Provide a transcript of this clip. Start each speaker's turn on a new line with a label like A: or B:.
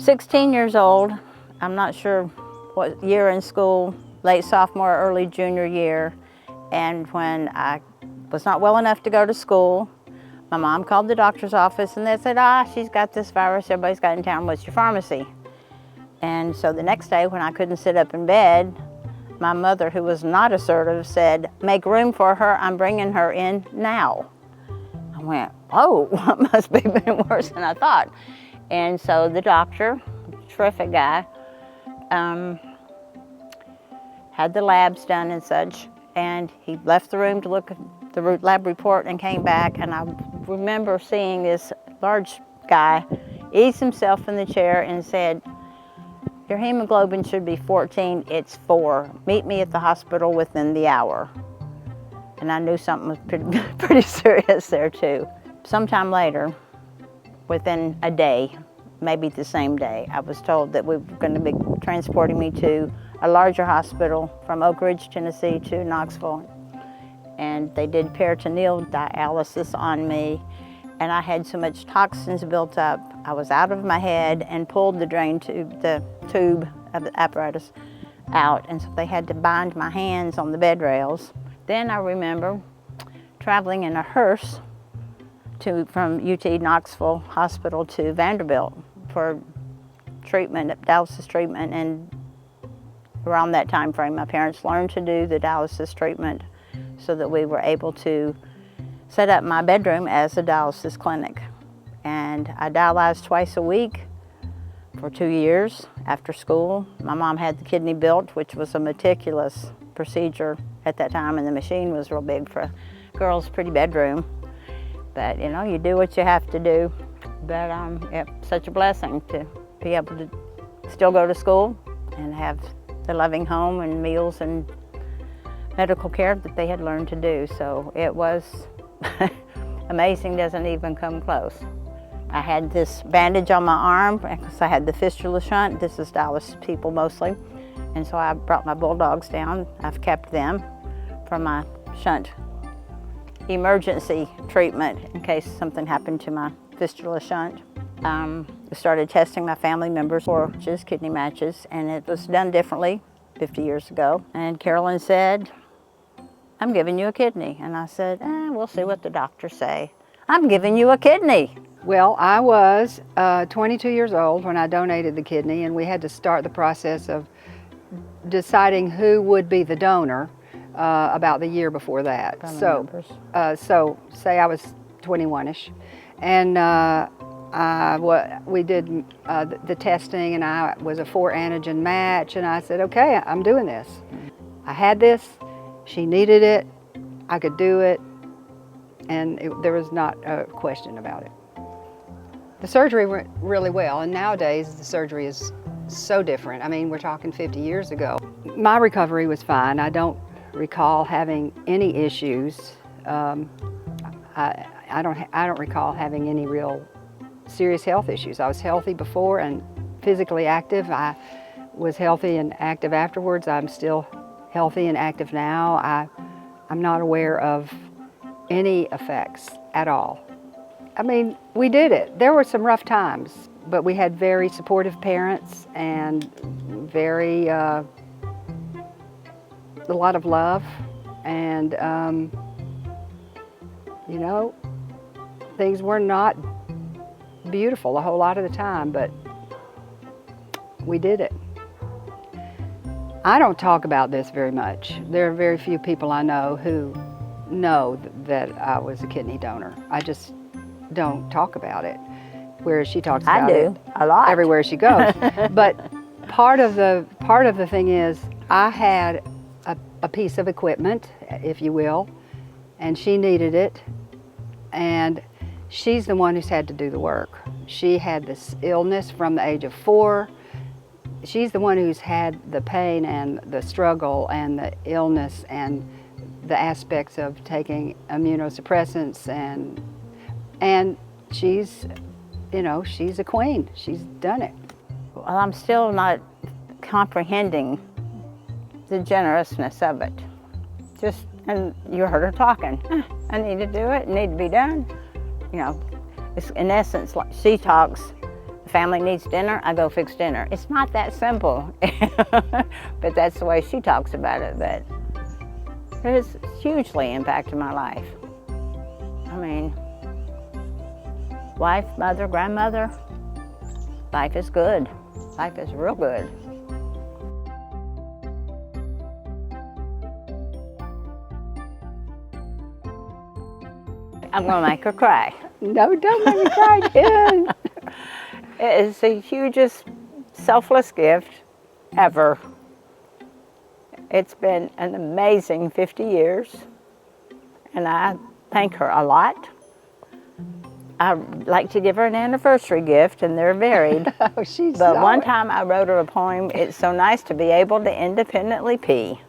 A: 16 years old. I'm not sure what year in school, late sophomore, early junior year. And when I was not well enough to go to school, my mom called the doctor's office and they said, she's got this virus everybody's got in town, what's your pharmacy? And so the next day when I couldn't sit up in bed, my mother, who was not assertive, said, make room for her, I'm bringing her in now. I went, oh, it must be been worse than I thought. And so the doctor, terrific guy, had the labs done and such, and he left the room to look at the lab report and came back, and I remember seeing this large guy ease himself in the chair and said, your hemoglobin should be 14, it's 4. Meet me at the hospital within the hour. And I knew something was pretty serious there too. Sometime later, within a day, maybe the same day, I was told that we were going to be transporting me to a larger hospital from Oak Ridge, Tennessee to Knoxville. And they did peritoneal dialysis on me, and I had so much toxins built up, I was out of my head and pulled the drain tube, the tube of the apparatus out, and so they had to bind my hands on the bed rails. Then I remember traveling in a hearse from UT Knoxville Hospital to Vanderbilt for treatment, dialysis treatment, and around that time frame my parents learned to do the dialysis treatment so that we were able to set up my bedroom as a dialysis clinic. And I dialyzed twice a week for 2 years after school. My mom had the kidney built, which was a meticulous procedure at that time, and the machine was real big for a girl's pretty bedroom. But you know, you do what you have to do. But it's such a blessing to be able to still go to school and have the loving home and meals and medical care that they had learned to do. So it was amazing, doesn't even come close. I had this bandage on my arm because I had the fistula shunt. This is dialysis people mostly. And so I brought my bulldogs down. I've kept them for my shunt emergency treatment in case something happened to my fistula shunt. We started testing my family members for kidney matches, and it was done differently 50 years ago. And Carolyn said, I'm giving you a kidney. And I said, we'll see what the doctors say. I'm giving you a kidney.
B: Well, I was 22 years old when I donated the kidney, and we had to start the process of deciding who would be the donor about the year before that. So say I was 21-ish, and we did the testing, and I was a 4 antigen match, and I said, okay, I'm doing this. I had this, she needed it, I could do it, and there was not a question about it. The surgery went really well, and nowadays the surgery is so different. I mean, we're talking 50 years ago. My recovery was fine. I don't recall having any issues. I don't recall having any real serious health issues. I was healthy before and physically active. I was healthy and active afterwards. I'm still healthy and active now. I'm not aware of any effects at all. I mean, we did it. There were some rough times, but we had very supportive parents and very, a lot of love. And, you know, things were not beautiful a whole lot of the time, but we did it. I don't talk about this very much. There are very few people I know who know that I was a kidney donor. I just don't talk about it, whereas she talks about it.
A: I do, a lot.
B: Everywhere she goes. But part of the thing is, I had a piece of equipment, if you will, and she needed it, and she's the one who's had to do the work. She had this illness from the age of 4. She's the one who's had the pain and the struggle and the illness and the aspects of taking immunosuppressants, and she's, you know, she's a queen. She's done it.
A: Well, I'm still not comprehending the generousness of it. And you heard her talking. I need to do it, it need to be done. You know, it's in essence, like she talks Family needs dinner, I go fix dinner. It's not that simple, but that's the way she talks about it. But it has hugely impacted my life. I mean, wife, mother, grandmother, life is good. Life is real good. I'm gonna make her cry.
B: No, don't make me cry again.
A: It is the hugest selfless gift ever. It's been an amazing 50 years, and I thank her a lot. I like to give her an anniversary gift, and they're varied.
B: Oh, she's
A: But one time I wrote her a poem, "It's so nice to be able to independently pee."